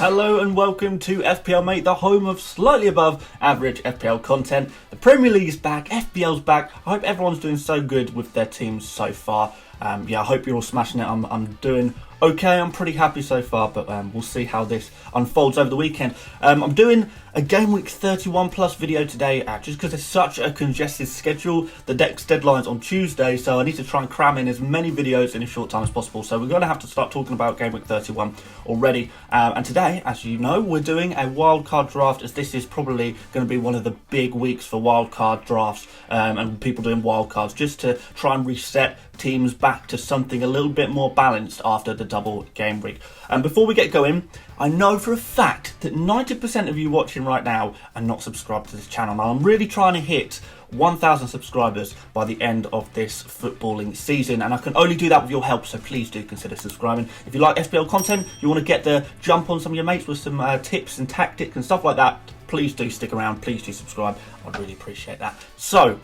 Hello and welcome to FPL Mate, the home of slightly above average FPL content. The Premier League is back, FPL's back. I hope everyone's doing so good with their teams so far. I hope you're all smashing it. I'm doing okay. I'm pretty happy so far, but we'll see how this unfolds over the weekend. I'm doing a Game Week 31 plus video today, just because it's such a congested schedule. The next deadline's on Tuesday, so I need to try and cram in as many videos in a short time as possible. So we're going to have to start talking about Game Week 31 already. And today, as you know, we're doing a wildcard draft, as this is probably going to be one of the big weeks for wildcard drafts and people doing wildcards, just to try and reset teams back to something a little bit more balanced after the double game week. And before we get going, I know for a fact that 90% of you watching right now are not subscribed to this channel. Now, I'm really trying to hit 1,000 subscribers by the end of this footballing season, and I can only do that with your help, so please do consider subscribing. If you like FPL content, you want to get the jump on some of your mates with some tips and tactics and stuff like that, please do stick around, please do subscribe. I'd really appreciate that. So,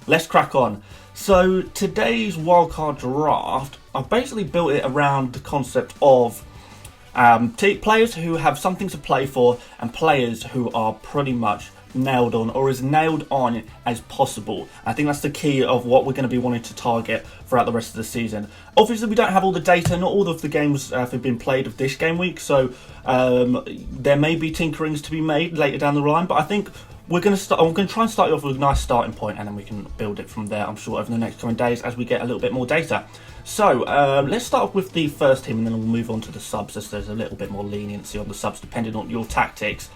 let's crack on. So, today's wildcard draft, I've basically built it around the concept of players who have something to play for and players who are pretty much nailed on, or as nailed on as possible. I think that's the key of what we're going to be wanting to target throughout the rest of the season. Obviously, we don't have all the data. Not all of the games have been played of this game week, so there may be tinkerings to be made later down the line, but I think we're going to start. I'm going to try and start you off with a nice starting point, and then we can build it from there, I'm sure, over the next coming days as we get a little bit more data. So let's start off with the first team, and then we'll move on to the subs, as there's a little bit more leniency on the subs depending on your tactics.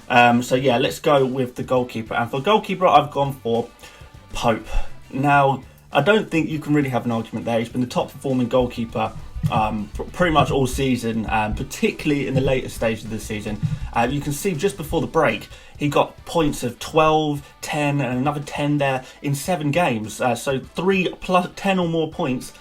So yeah, let's go with the goalkeeper. And for goalkeeper, I've gone for Pope. Now, I don't think you can really have an argument there. He's been the top performing goalkeeper pretty much all season, particularly in the later stages of the season. You can see just before the break, he got points of 12, 10 and another 10 there in 7 games. So 3 plus 10 or more points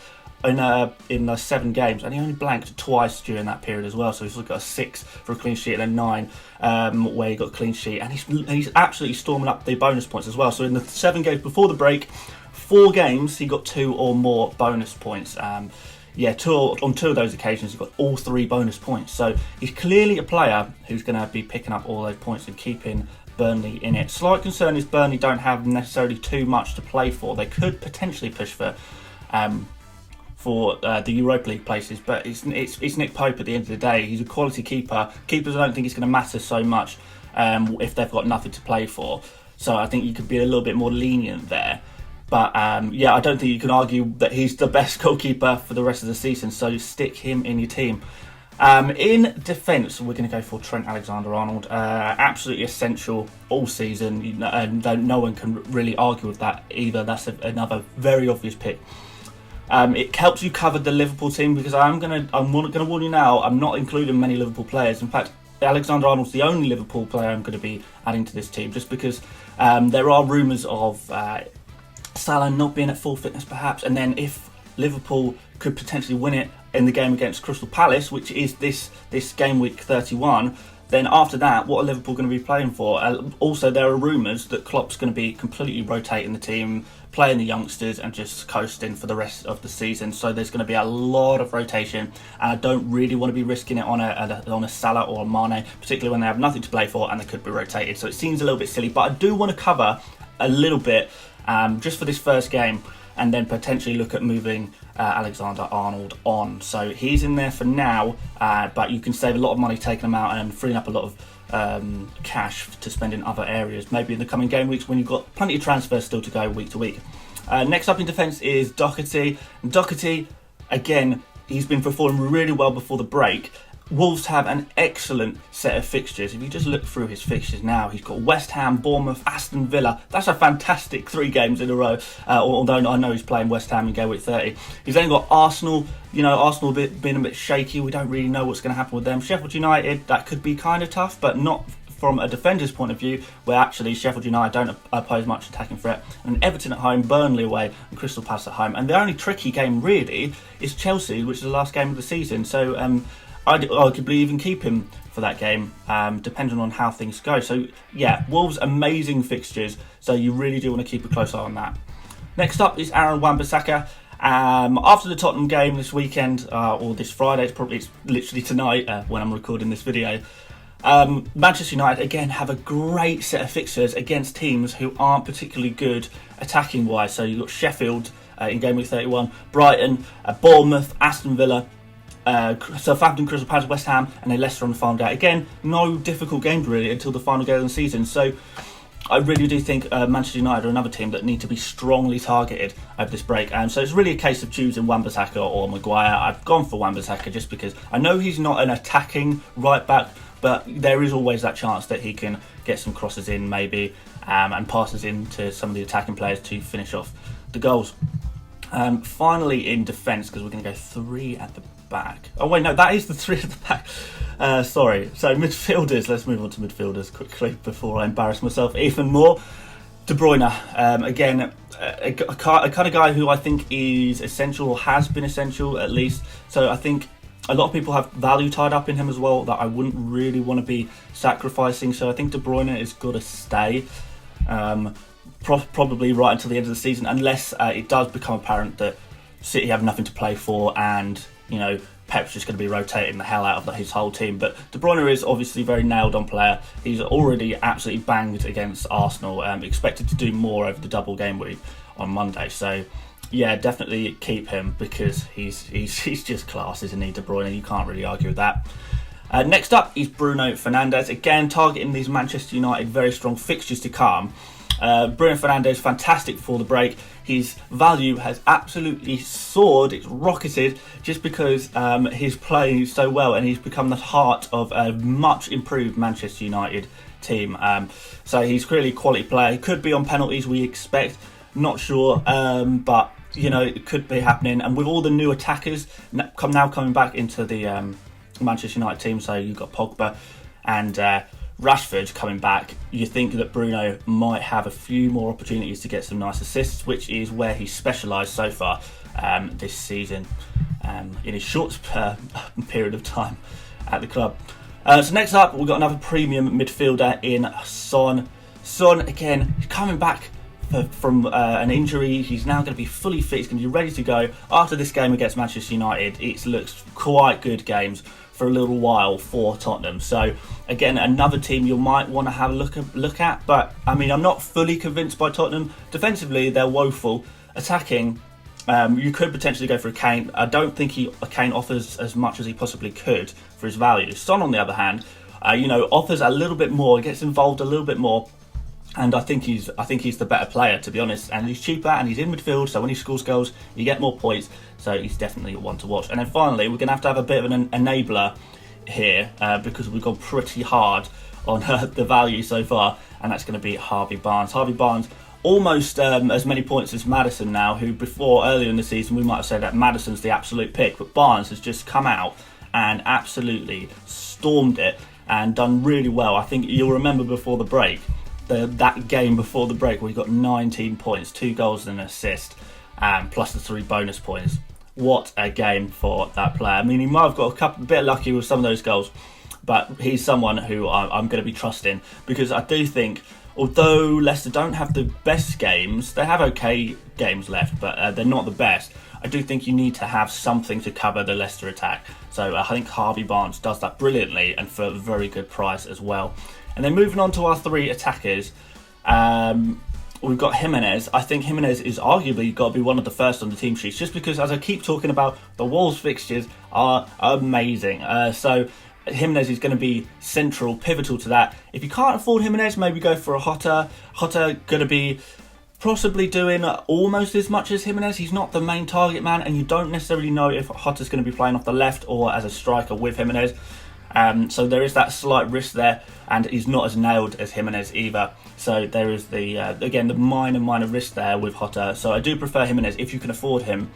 in 7 games, and he only blanked twice during that period as well. So he's got a 6 for a clean sheet and a 9 where he got a clean sheet, and he's absolutely storming up the bonus points as well. So in the 7 games before the break, 4 games he got 2 or more bonus points. On 2 of those occasions he got all 3 bonus points. So he's clearly a player who's going to be picking up all those points and keeping Burnley in it. Slight concern is Burnley don't have necessarily too much to play for. They could potentially push for the Europa League places, but it's Nick Pope at the end of the day. He's a quality keeper. Keepers, I don't think it's going to matter so much if they've got nothing to play for. So I think you could be a little bit more lenient there. But I don't think you can argue that he's the best goalkeeper for the rest of the season, so stick him in your team. In defence, we're going to go for Trent Alexander-Arnold. Absolutely essential all season, and no one can really argue with that either. That's another very obvious pick. It helps you cover the Liverpool team, because I'm going to warn you now, I'm not including many Liverpool players. In fact, Alexander-Arnold's the only Liverpool player I'm going to be adding to this team, just because there are rumours of Salah not being at full fitness perhaps, and then if Liverpool could potentially win it in the game against Crystal Palace, which is this game week 31, then after that, what are Liverpool going to be playing for? Also, there are rumours that Klopp's going to be completely rotating the team, playing the youngsters and just coasting for the rest of the season. So there's going to be a lot of rotation, and I don't really want to be risking it on a Salah or a Mane, particularly when they have nothing to play for and they could be rotated. So it seems a little bit silly, but I do want to cover a little bit just for this first game, and then potentially look at moving Alexander-Arnold on. So he's in there for now, but you can save a lot of money taking him out and freeing up a lot of cash to spend in other areas, maybe in the coming game weeks when you've got plenty of transfers still to go week to week. Next up in defence is Doherty. Doherty, again, he's been performing really well before the break. Wolves have an excellent set of fixtures. If you just look through his fixtures now, he's got West Ham, Bournemouth, Aston Villa. That's a fantastic 3 games in a row, although I know he's playing West Ham in Game Week 30. He's then got Arsenal. Arsenal being a bit shaky. We don't really know what's going to happen with them. Sheffield United, that could be kind of tough, but not from a defender's point of view, where actually Sheffield United don't pose much attacking threat. And Everton at home, Burnley away, and Crystal Palace at home. And the only tricky game really is Chelsea, which is the last game of the season. So I'd arguably even keep him for that game, depending on how things go. So yeah, Wolves, amazing fixtures, so you really do want to keep a close eye on that. Next up is Aaron Wan-Bissaka. After the Tottenham game this weekend, or this Friday, it's literally tonight when I'm recording this video, Manchester United again have a great set of fixtures against teams who aren't particularly good attacking wise. So you've got Sheffield in game week 31, Brighton, Bournemouth, Aston Villa, Southampton, Crystal Palace, West Ham, and then Leicester on the final day. Again, no difficult games really until the final game of the season. So I really do think Manchester United are another team that need to be strongly targeted over this break. So it's really a case of choosing Wan-Bissaka or Maguire. I've gone for Wan-Bissaka just because I know he's not an attacking right back, but there is always that chance that he can get some crosses in maybe and passes in to some of the attacking players to finish off the goals. Finally in defence, because we're going to go 3 at the back. Oh wait, no, that is the 3 at the back. Sorry. So midfielders, let's move on to midfielders quickly before I embarrass myself even more. De Bruyne, again, a kind of guy who I think is essential, or has been essential at least. So I think a lot of people have value tied up in him as well that I wouldn't really want to be sacrificing. So I think De Bruyne has got to stay. Probably right until the end of the season, unless it does become apparent that City have nothing to play for and, you know, Pep's just going to be rotating the hell out of his whole team. But De Bruyne is obviously a very nailed on player. He's already absolutely banged against Arsenal, expected to do more over the double game week on Monday. So yeah, definitely keep him because he's just class, isn't he, De Bruyne? You can't really argue with that. Next up is Bruno Fernandes, again targeting these Manchester United very strong fixtures to come. Bruno Fernandes, fantastic for the break. His value has absolutely soared, it's rocketed, just because he's playing so well and he's become the heart of a much improved Manchester United team. So he's clearly a quality player. He could be on penalties, we expect, not sure, but you know, it could be happening. And with all the new attackers now coming back into the Manchester United team, so you've got Pogba and Rashford coming back, you think that Bruno might have a few more opportunities to get some nice assists, which is where he's specialised so far this season in his short period of time at the club. So next up, we've got another premium midfielder in Son. Son, again, coming back from an injury. He's now going to be fully fit. He's going to be ready to go. After this game against Manchester United, it looks quite good games for a little while for Tottenham. So again, another team you might want to have a look at. But I mean, I'm not fully convinced by Tottenham. Defensively, they're woeful. Attacking, you could potentially go for a Kane. I don't think Kane offers as much as he possibly could for his value. Son, on the other hand, offers a little bit more, gets involved a little bit more. And I think he's the better player, to be honest. And he's cheaper and he's in midfield, so when he scores goals, you get more points. So he's definitely one to watch. And then finally, we're going to have a bit of an enabler here because we've gone pretty hard on the value so far, and that's going to be Harvey Barnes. Harvey Barnes, almost as many points as Maddison now, who before, earlier in the season, we might have said that Maddison's the absolute pick, but Barnes has just come out and absolutely stormed it and done really well. I think you'll remember before the break, that game before the break where he got 19 points, 2 goals and an assist, plus the 3 bonus points. What a game for that player. I mean, he might have got a bit lucky with some of those goals, but he's someone who I'm going to be trusting, because I do think, although Leicester don't have the best games, they have okay games left, but they're not the best. I do think you need to have something to cover the Leicester attack. So I think Harvey Barnes does that brilliantly and for a very good price as well. And then moving on to our 3 attackers, we've got Jimenez. I think Jimenez is arguably got to be one of the first on the team sheets, just because, as I keep talking about, the Wolves fixtures are amazing. So Jimenez is going to be central, pivotal to that. If you can't afford Jimenez, maybe go for a Jota. Jota going to be possibly doing almost as much as Jimenez. He's not the main target man, and you don't necessarily know if Jota's going to be playing off the left or as a striker with Jimenez. So there is that slight risk there, and he's not as nailed as Jimenez either. So there is the minor risk there with Jota. So I do prefer Jimenez if you can afford him,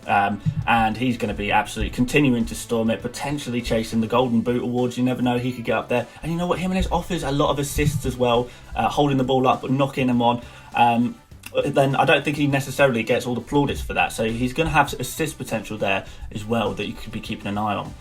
and he's going to be absolutely continuing to storm it, potentially chasing the Golden Boot awards. You never know, he could get up there. And you know what, Jimenez offers a lot of assists as well, holding the ball up but knocking them on. Then I don't think he necessarily gets all the plaudits for that. So he's going to have assist potential there as well that you could be keeping an eye on.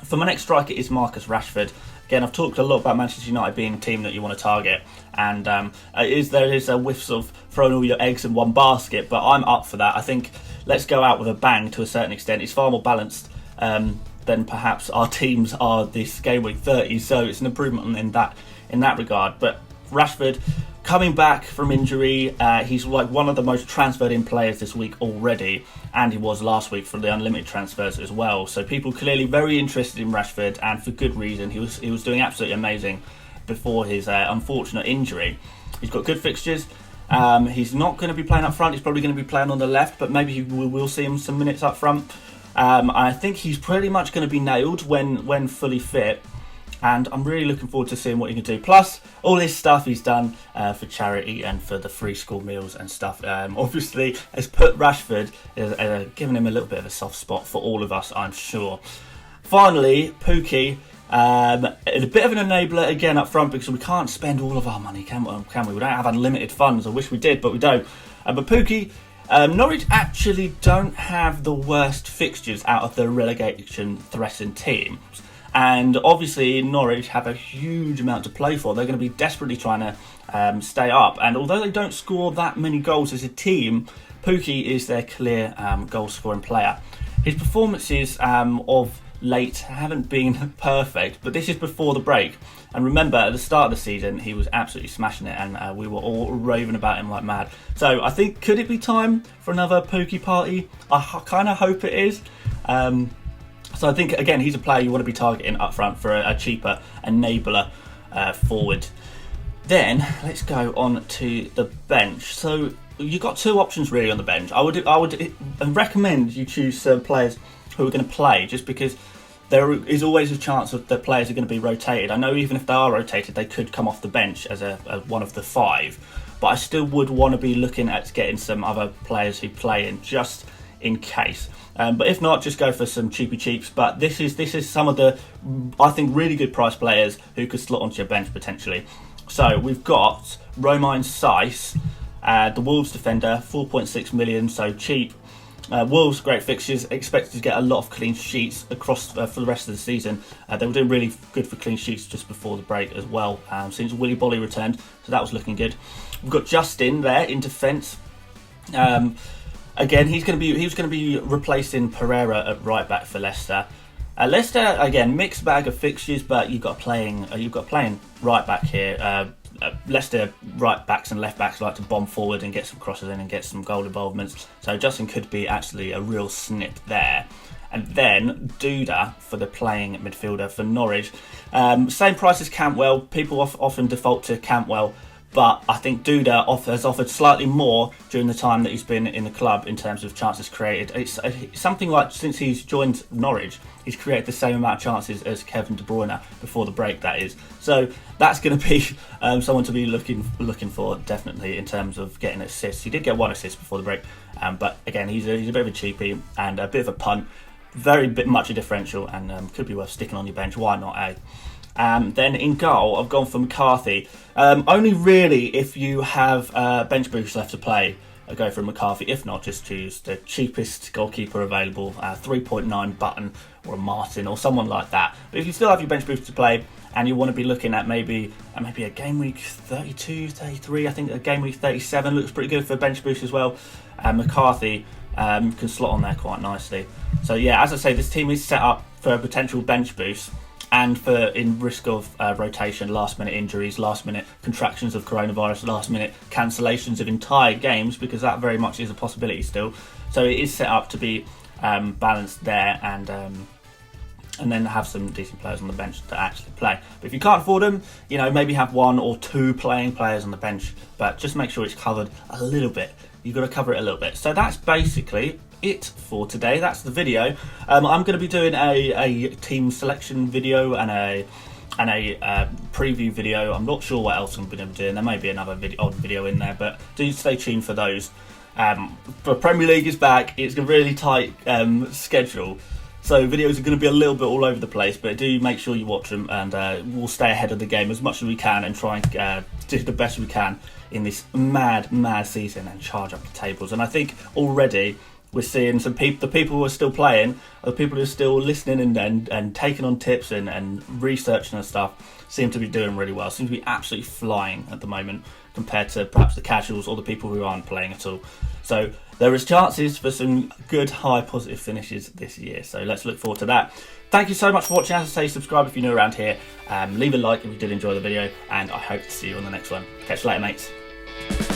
For my next striker is Marcus Rashford. Again, I've talked a lot about Manchester United being a team that you want to target, and there is a whiffs of throwing all your eggs in one basket, but I'm up for that. I think let's go out with a bang to a certain extent. It's far more balanced than perhaps our teams are this game week 30, so it's an improvement in that regard. But Rashford coming back from injury, he's like one of the most transferred in players this week already, and he was last week for the unlimited transfers as well. So people clearly very interested in Rashford, and for good reason. He was doing absolutely amazing before his unfortunate injury. He's got good fixtures. He's not going to be playing up front. He's probably going to be playing on the left, but maybe we'll see him some minutes up front. I think he's pretty much going to be nailed when fully fit. And I'm really looking forward to seeing what he can do. Plus, all this stuff he's done for charity and for the free school meals and stuff, obviously has put Rashford, given him a little bit of a soft spot for all of us, I'm sure. Finally, Pookie, a bit of an enabler again up front, because we can't spend all of our money, can we? We don't have unlimited funds. I wish we did, but we don't. But Pookie, Norwich actually don't have the worst fixtures out of the relegation threatened teams. And obviously Norwich have a huge amount to play for. They're going to be desperately trying to stay up. And although they don't score that many goals as a team, Pookie is their clear goal scoring player. His performances of late haven't been perfect, but this is before the break. And remember, at the start of the season, he was absolutely smashing it, and we were all raving about him like mad. So I think, could it be time for another Pookie party? I kind of hope it is. So I think, again, he's a player you want to be targeting up front for a cheaper enabler forward. Then let's go on to the bench. So you've got two options really on the bench. I would recommend you choose some players who are going to play, just because there is always a chance that the players are going to be rotated. I know even if they are rotated, they could come off the bench as a one of the five, but I still would want to be looking at getting some other players who play in, just in case. But if not, just go for some cheapy cheaps. But this is some of the, I think, really good price players who could slot onto your bench potentially. So we've got Romain Saiss, the Wolves defender, 4.6 million, so cheap. Wolves, great fixtures, expected to get a lot of clean sheets across for the rest of the season. They were doing really good for clean sheets just before the break as well, since Willy Bolly returned, so that was looking good. We've got Justin there in defence. Again, he was going to be replacing Pereira at right back for Leicester. Leicester, again, mixed bag of fixtures, but you've got playing right back here. Leicester right backs and left backs like to bomb forward and get some crosses in and get some goal involvements. So Justin could be actually a real snip there. And then Duda for the playing midfielder for Norwich. Same price as Cantwell. People often default to Cantwell, but I think Duda has offered slightly more during the time that he's been in the club in terms of chances created. It's something like, since he's joined Norwich, he's created the same amount of chances as Kevin De Bruyne before the break, that is. So that's going to be someone to be looking for, definitely, in terms of getting assists. He did get one assist before the break, but again, he's a bit of a cheapie and a bit of a punt. Much a differential, and could be worth sticking on your bench. Why not, eh? Then in goal, I've gone for McCarthy. Only really if you have bench boosts left to play, I go for McCarthy. If not, just choose the cheapest goalkeeper available, 3.9 Button or a Martin or someone like that. But if you still have your bench boosts to play and you want to be looking at maybe a game week 32, 33, I think a game week 37 looks pretty good for bench boost as well. McCarthy can slot on there quite nicely. So yeah, as I say, this team is set up for a potential bench boost, and for in risk of rotation, last minute injuries, last minute contractions of coronavirus, last minute cancellations of entire games, because that very much is a possibility still. So it is set up to be balanced there, and then have some decent players on the bench to actually play. But if you can't afford them, maybe have one or two playing players on the bench, but just make sure it's covered a little bit. You've got to cover it a little bit. So that's basically it for today. That's the video. I'm going to be doing a team selection video and a preview video. I'm not sure what else I'm going to be doing. There may be another odd video in there, but do stay tuned for those. But Premier League is back. It's a really tight schedule, so videos are going to be a little bit all over the place, but do make sure you watch them, and we'll stay ahead of the game as much as we can and try and do the best we can in this mad season and charge up the tables. And I think already we're seeing the people who are still playing, are the people who are still listening and taking on tips and researching and stuff, seem to be doing really well. Seem to be absolutely flying at the moment compared to perhaps the casuals or the people who aren't playing at all. So there is chances for some good high positive finishes this year. So let's look forward to that. Thank you so much for watching. As I say, subscribe if you're new around here. Leave a like if you did enjoy the video, and I hope to see you on the next one. Catch you later, mates.